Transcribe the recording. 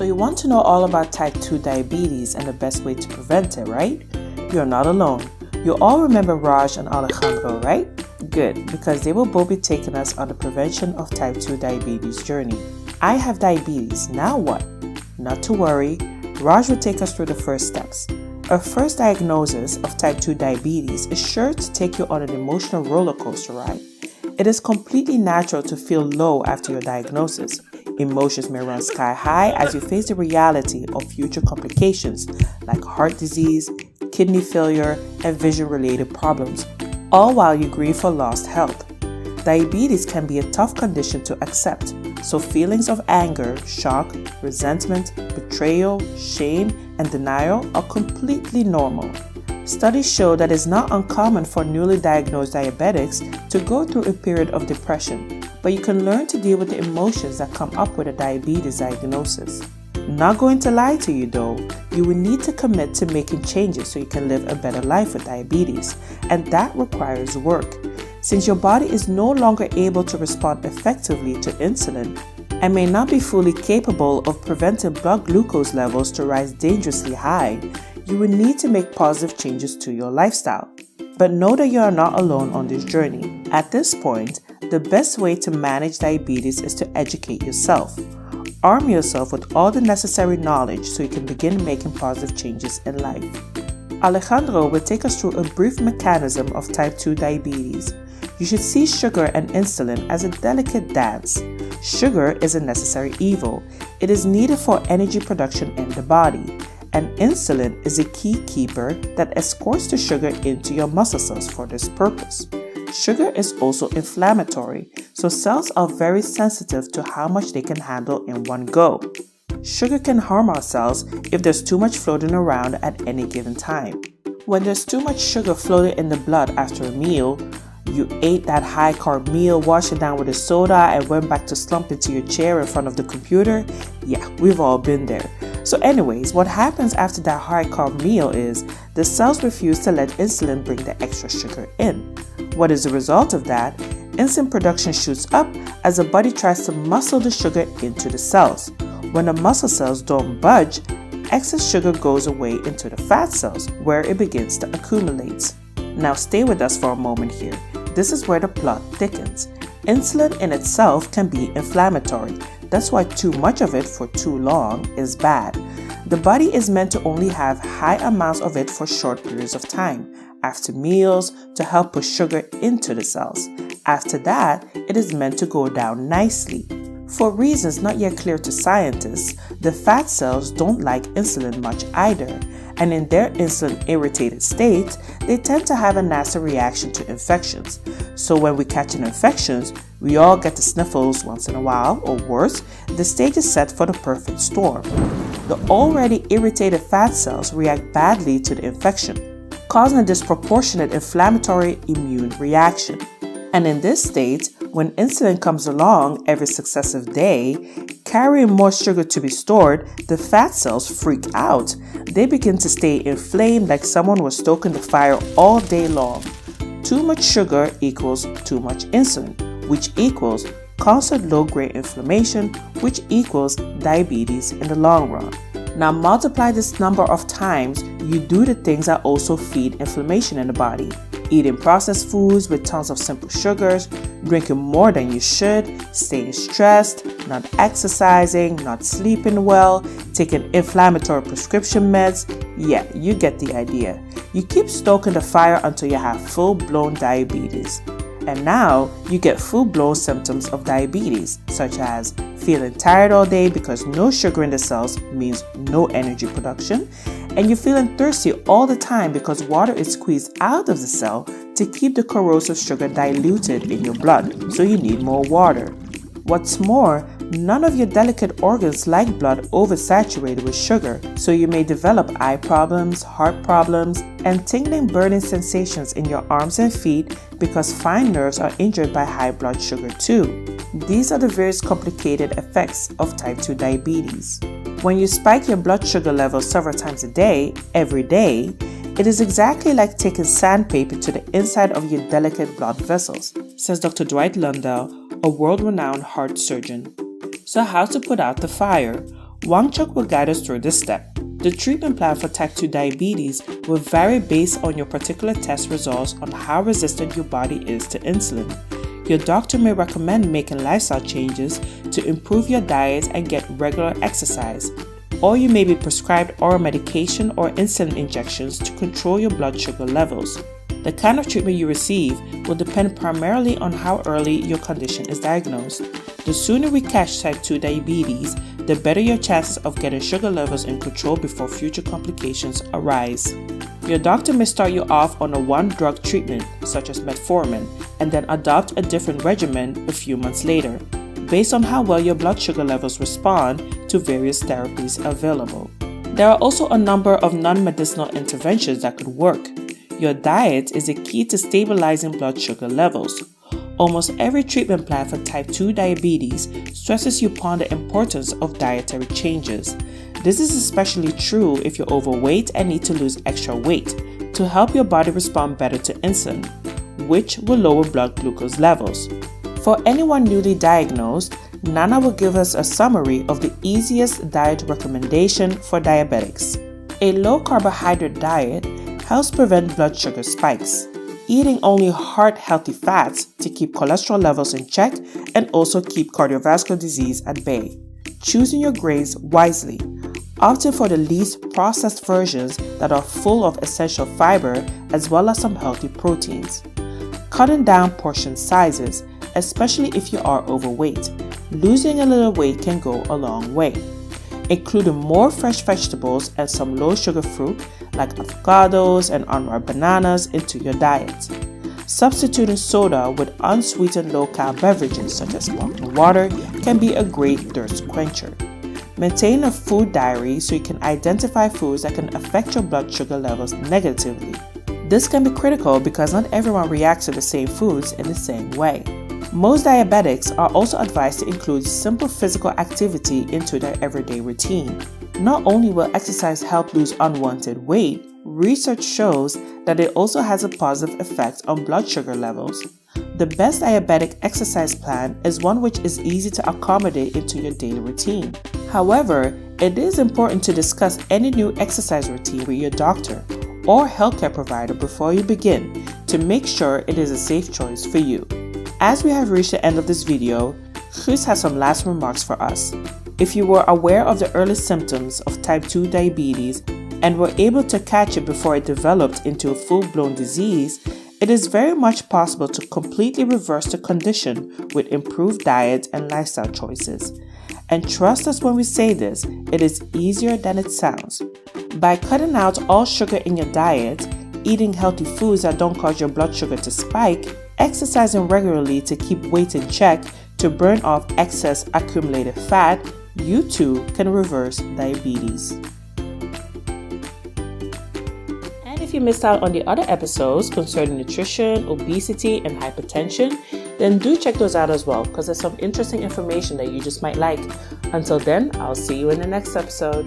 So you want to know all about type 2 diabetes and the best way to prevent it, right? You're not alone. You all remember Raj and Alejandro, right? Good, because they will both be taking us on the prevention of type 2 diabetes journey. I have diabetes, now what? Not to worry, Raj will take us through the first steps. A first diagnosis of type 2 diabetes is sure to take you on an emotional roller coaster ride. It is completely natural to feel low after your diagnosis. Emotions may run sky high as you face the reality of future complications like heart disease, kidney failure, and vision-related problems, all while you grieve for lost health. Diabetes can be a tough condition to accept, so feelings of anger, shock, resentment, betrayal, shame, and denial are completely normal. Studies show that it's not uncommon for newly diagnosed diabetics to go through a period of depression, but you can learn to deal with the emotions that come up with a diabetes diagnosis. Not going to lie to you though, you will need to commit to making changes so you can live a better life with diabetes, and that requires work. Since your body is no longer able to respond effectively to insulin and may not be fully capable of preventing blood glucose levels to rise dangerously high, you will need to make positive changes to your lifestyle. But know that you are not alone on this journey. At this point, the best way to manage diabetes is to educate yourself. Arm yourself with all the necessary knowledge so you can begin making positive changes in life. Alejandro will take us through a brief mechanism of type 2 diabetes. You should see sugar and insulin as a delicate dance. Sugar is a necessary evil. It is needed for energy production in the body. And insulin is a key keeper that escorts the sugar into your muscle cells for this purpose. Sugar is also inflammatory, so cells are very sensitive to how much they can handle in one go. Sugar can harm our cells if there's too much floating around at any given time. When there's too much sugar floating in the blood after a meal, you ate that high-carb meal, washed it down with a soda, and went back to slump into your chair in front of the computer. Yeah, we've all been there. So anyways, what happens after that high-carb meal is the cells refuse to let insulin bring the extra sugar in. What is the result of that? Insulin production shoots up as the body tries to muscle the sugar into the cells. When the muscle cells don't budge, excess sugar goes away into the fat cells where it begins to accumulate. Now stay with us for a moment here. This is where the plot thickens. Insulin in itself can be inflammatory. That's why too much of it for too long is bad. The body is meant to only have high amounts of it for short periods of time, after meals, to help push sugar into the cells. After that, it is meant to go down nicely. For reasons not yet clear to scientists, the fat cells don't like insulin much either, and in their insulin-irritated state, they tend to have a nasty reaction to infections. So when we catch an infection, we all get the sniffles once in a while, or worse, the stage is set for the perfect storm. The already irritated fat cells react badly to the infection, causing a disproportionate inflammatory immune reaction. And in this state, when insulin comes along every successive day, carrying more sugar to be stored, the fat cells freak out. They begin to stay inflamed like someone was stoking the fire all day long. Too much sugar equals too much insulin, which equals constant low-grade inflammation, which equals diabetes in the long run. Now multiply this number of times you do the things that also feed inflammation in the body. Eating processed foods with tons of simple sugars, drinking more than you should, staying stressed, not exercising, not sleeping well, taking inflammatory prescription meds. Yeah, you get the idea. You keep stoking the fire until you have full-blown diabetes. And now you get full-blown symptoms of diabetes, such as feeling tired all day because no sugar in the cells means no energy production, and you're feeling thirsty all the time because water is squeezed out of the cell to keep the corrosive sugar diluted in your blood, so you need more water. What's more, none of your delicate organs like blood oversaturated with sugar, so you may develop eye problems, heart problems, and tingling burning sensations in your arms and feet because fine nerves are injured by high blood sugar too. These are the various complicated effects of type 2 diabetes. When you spike your blood sugar levels several times a day, every day, it is exactly like taking sandpaper to the inside of your delicate blood vessels, says Dr. Dwight Lundell, a world-renowned heart surgeon. So how to put out the fire? Wang Chuk will guide us through this step. The treatment plan for type 2 diabetes will vary based on your particular test results on how resistant your body is to insulin. Your doctor may recommend making lifestyle changes to improve your diet and get regular exercise, or you may be prescribed oral medication or insulin injections to control your blood sugar levels. The kind of treatment you receive will depend primarily on how early your condition is diagnosed. The sooner we catch type 2 diabetes, the better your chances of getting sugar levels in control before future complications arise. Your doctor may start you off on a one-drug treatment, such as metformin, and then adopt a different regimen a few months later, based on how well your blood sugar levels respond to various therapies available. There are also a number of non-medicinal interventions that could work. Your diet is a key to stabilizing blood sugar levels. Almost every treatment plan for type 2 diabetes stresses you upon the importance of dietary changes. This is especially true if you're overweight and need to lose extra weight to help your body respond better to insulin, which will lower blood glucose levels. For anyone newly diagnosed, Nana will give us a summary of the easiest diet recommendation for diabetics. A low-carbohydrate diet helps prevent blood sugar spikes. Eating only heart-healthy fats to keep cholesterol levels in check and also keep cardiovascular disease at bay. Choosing your grains wisely. Opting for the least processed versions that are full of essential fiber as well as some healthy proteins. Cutting down portion sizes, especially if you are overweight. Losing a little weight can go a long way. Including more fresh vegetables and some low-sugar fruit like avocados and unripe bananas into your diet. Substituting soda with unsweetened low-carb beverages such as sparkling water can be a great thirst quencher. Maintain a food diary so you can identify foods that can affect your blood sugar levels negatively. This can be critical because not everyone reacts to the same foods in the same way. Most diabetics are also advised to include simple physical activity into their everyday routine. Not only will exercise help lose unwanted weight, research shows that it also has a positive effect on blood sugar levels. The best diabetic exercise plan is one which is easy to accommodate into your daily routine. However, it is important to discuss any new exercise routine with your doctor or healthcare provider before you begin to make sure it is a safe choice for you. As we have reached the end of this video, Guus has some last remarks for us. If you were aware of the early symptoms of type 2 diabetes and were able to catch it before it developed into a full-blown disease, it is very much possible to completely reverse the condition with improved diet and lifestyle choices. And trust us when we say this, it is easier than it sounds. By cutting out all sugar in your diet, eating healthy foods that don't cause your blood sugar to spike, exercising regularly to keep weight in check to burn off excess accumulated fat, you too can reverse diabetes. And if you missed out on the other episodes concerning nutrition, obesity, and hypertension, then do check those out as well because there's some interesting information that you just might like. Until then, I'll see you in the next episode.